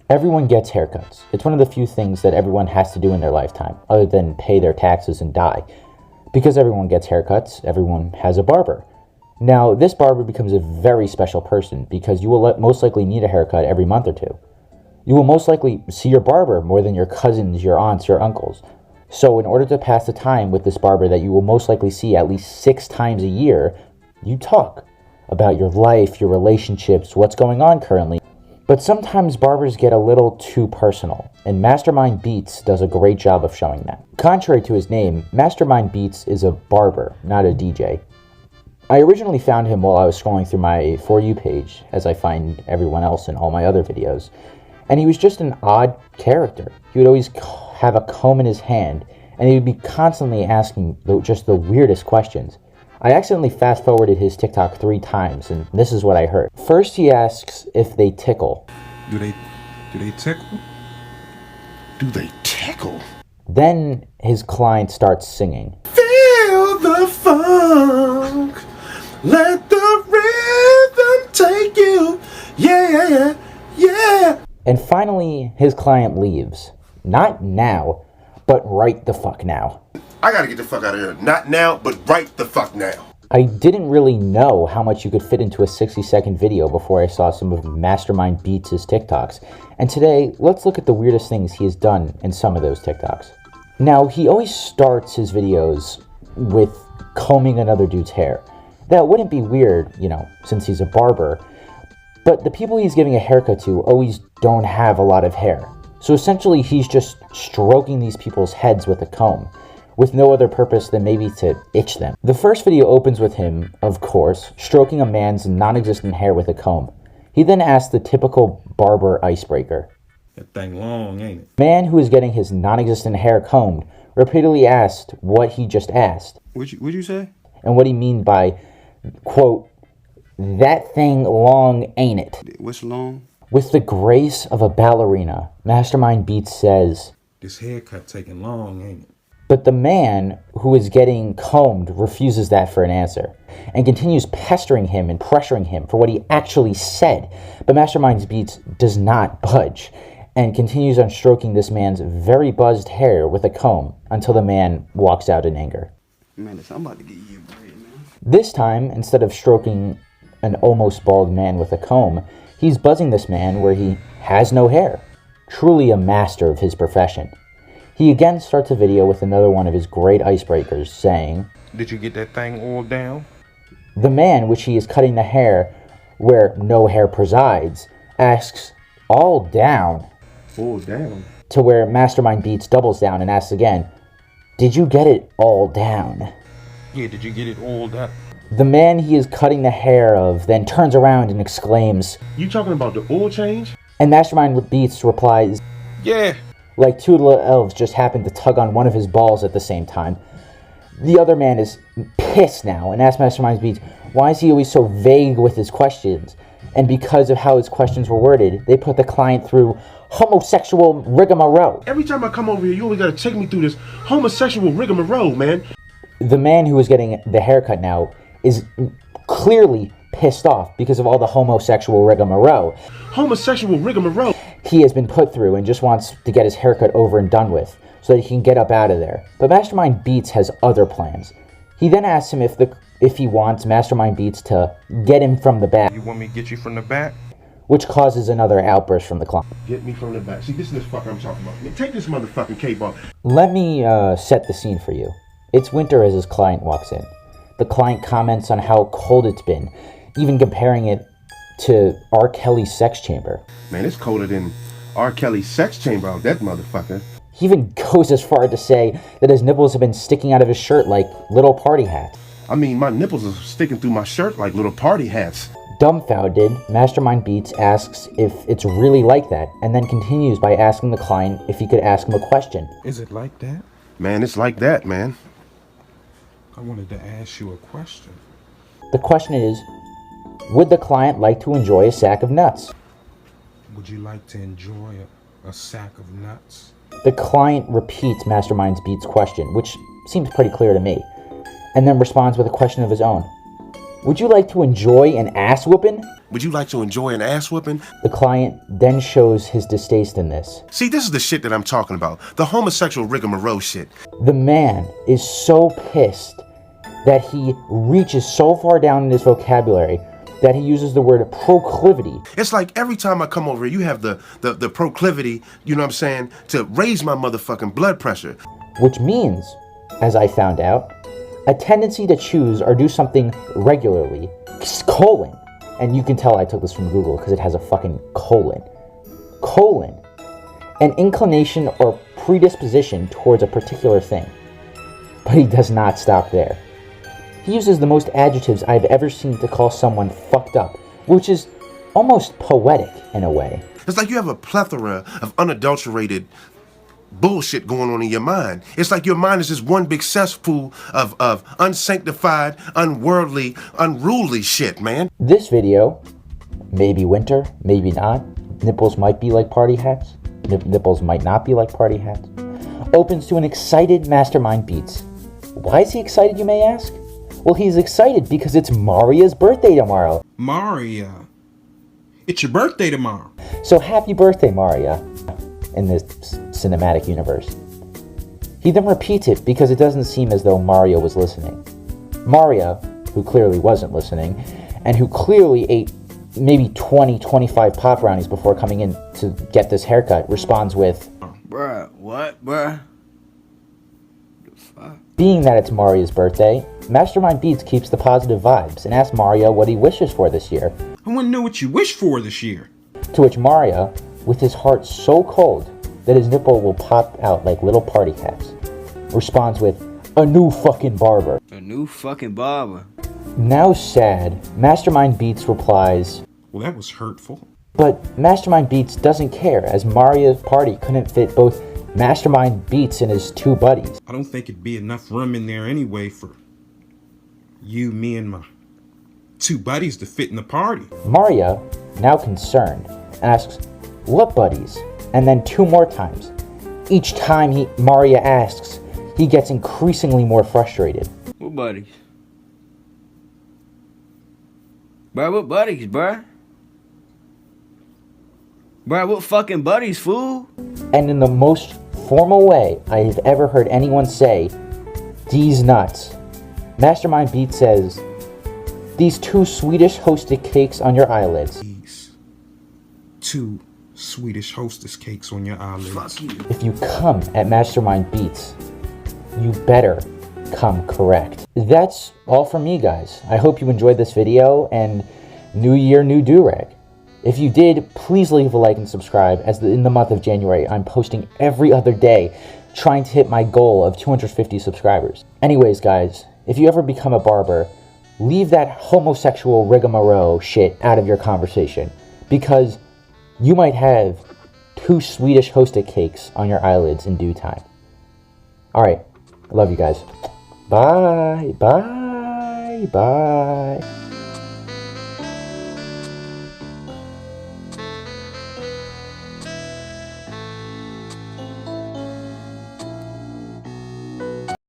Everyone gets haircuts. It's one of the few things that everyone has to do in their lifetime, other than pay their taxes and die. Because everyone gets haircuts, everyone has a barber. Now, this barber becomes a very special person because you will most likely need a haircut every month or two. You will most likely see your barber more than your cousins, your aunts, your uncles. So in order to pass the time with this barber that you will most likely see at least 6 times a year, you talk about your life, your relationships, what's going on currently. But sometimes barbers get a little too personal, and MasterMindzBeatz does a great job of showing that. Contrary to his name, MasterMindzBeatz is a barber, not a DJ. I originally found him while I was scrolling through my For You page, as I find everyone else in all my other videos, and he was just an odd character. He would always have a comb in his hand, and he would be constantly asking just the weirdest questions. I accidentally fast-forwarded his TikTok 3 times, and this is what I heard. First, he asks if they tickle. Do they tickle? Do they tickle? Then his client starts singing. Feel the funk, let the rhythm take you, yeah, yeah. And finally, his client leaves. Not now, but right the fuck now. I gotta get the fuck out of here. Not now, but right the fuck now. I didn't really know how much you could fit into a 60-second video before I saw some of MasterMindzBeatz's TikToks. And today, let's look at the weirdest things he has done in some of those TikToks. Now, he always starts his videos with combing another dude's hair. That wouldn't be weird, you know, since he's a barber. But the people he's giving a haircut to always don't have a lot of hair. So essentially, he's just stroking these people's heads with a comb, with no other purpose than maybe to itch them. The first video opens with him, of course, stroking a man's non-existent hair with a comb. He then asks the typical barber icebreaker. That thing long, ain't it? Man who is getting his non-existent hair combed repeatedly asked what he just asked. What'd you say? And what he mean by, quote, that thing long, ain't it? What's long? With the grace of a ballerina, MasterMindzBeatz says, This haircut taking long, ain't it? but the man who is getting combed refuses that for an answer and continues pestering him and pressuring him for what he actually said. But MasterMindzBeatz does not budge and continues on stroking this man's very buzzed hair with a comb until the man walks out in anger. Man, I'm about to get you a break, man. This time, instead of stroking an almost bald man with a comb, he's buzzing this man where he has no hair. Truly a master of his profession. He again starts a video with another one of his great icebreakers, saying, Did you get that thing oiled down? the man which he is cutting the hair where no hair presides asks, all down? Oiled down? To where MasterMindzBeatz doubles down and asks again, did you get it all down? Yeah, did you get it oiled up? The man he is cutting the hair of then turns around and exclaims, You talking about the oil change? and MasterMindzBeatz replies, Yeah. like 2 little elves just happened to tug on one of his balls at the same time. The other man is pissed now and asks MasterMindzBeatz, why is he always so vague with his questions? And because of how his questions were worded, they put the client through homosexual rigmarole. Every time I come over here, you always gotta take me through this homosexual rigmarole, man. The man who is getting the haircut now is clearly pissed off because of all the homosexual rigmarole Homosexual rigmarole. he has been put through and just wants to get his haircut over and done with so that he can get up out of there. But MasterMindzBeatz has other plans. He then asks him if he wants MasterMindzBeatz to get him from the back, You want me to get you from the back? which causes another outburst from the client. Get me from the back. See, this is the fucker I'm talking about. Man, take this motherfucking K-ball. Let me set the scene for you. It's winter as his client walks in. The client comments on how cold it's been, even comparing it to R. Kelly's sex chamber. Man, it's colder than R. Kelly's sex chamber out that motherfucker. He even goes as far to say that his nipples have been sticking out of his shirt like little party hats. I mean, my nipples are sticking through my shirt like little party hats. Dumbfounded, MasterMindzBeatz asks if it's really like that, and then continues by asking the client if he could ask him a question. Is it like that? Man, it's like that, man. I wanted to ask you a question. The question is, would the client like to enjoy a sack of nuts? Would you like to enjoy a sack of nuts? The client repeats MasterMindzBeatz's question, which seems pretty clear to me, and then responds with a question of his own. Would you like to enjoy an ass whooping? Would you like to enjoy an ass whooping? The client then shows his distaste in this. See, this is the shit that I'm talking about. The homosexual rigmarole shit. The man is so pissed that he reaches so far down in his vocabulary that he uses the word proclivity. It's like every time I come over, you have the proclivity, you know what I'm saying, to raise my motherfucking blood pressure. Which means, as I found out, a tendency to choose or do something regularly, colon, and you can tell I took this from Google because it has a fucking colon, an inclination or predisposition towards a particular thing. But he does not stop there. He uses the most adjectives I've ever seen to call someone fucked up, which is almost poetic in a way. It's like you have a plethora of unadulterated bullshit going on in your mind. It's like your mind is just one big cesspool of unsanctified, unworldly, unruly shit, man. This video, maybe winter, maybe not, nipples might be like party hats, nipples might not be like party hats, opens to an excited MasterMindzBeatz. Why is he excited, you may ask? Well, he's excited because it's Maria's birthday tomorrow. Maria, it's your birthday tomorrow. So happy birthday, Maria, in this cinematic universe. He then repeats it because it doesn't seem as though Maria was listening. Maria, who clearly wasn't listening, and who clearly ate maybe 25 pop brownies before coming in to get this haircut, responds with, Bruh, what, bruh? The fuck? Being that it's Maria's birthday, MasterMindzBeatz keeps the positive vibes and asks Maria what he wishes for this year. I want to know what you wish for this year. To which Maria, with his heart so cold that his nipple will pop out like little party hats, responds with, a new fucking barber. A new fucking barber. Now sad, MasterMindzBeatz replies, Well, that was hurtful. but MasterMindzBeatz doesn't care as Maria's party couldn't fit both MasterMindzBeatz and his two buddies. I don't think it'd be enough room in there anyway for you, me, and my two buddies to fit in the party. Maria, now concerned, asks, what buddies? And then 2 more times. Each time Maria asks, he gets increasingly more frustrated. What buddies? Bruh, what buddies, bruh? Bruh, what fucking buddies, fool? And in the most formal way I have ever heard anyone say, "These nuts." MasterMindzBeatz says, "These 2 Swedish hosted cakes on your eyelids. These 2 Swedish hostess cakes on your eyelids. Fuck you. If you come at MasterMindzBeatz, you better come correct." That's all from me, guys. I hope you enjoyed this video, and New Year, New Durag. If you did, please leave a like and subscribe, as in the month of January, I'm posting every other day, trying to hit my goal of 250 subscribers. Anyways, guys, if you ever become a barber, leave that homosexual rigmarole shit out of your conversation, because you might have 2 Swedish hosted cakes on your eyelids in due time. Alright, I love you guys. Bye, bye, bye.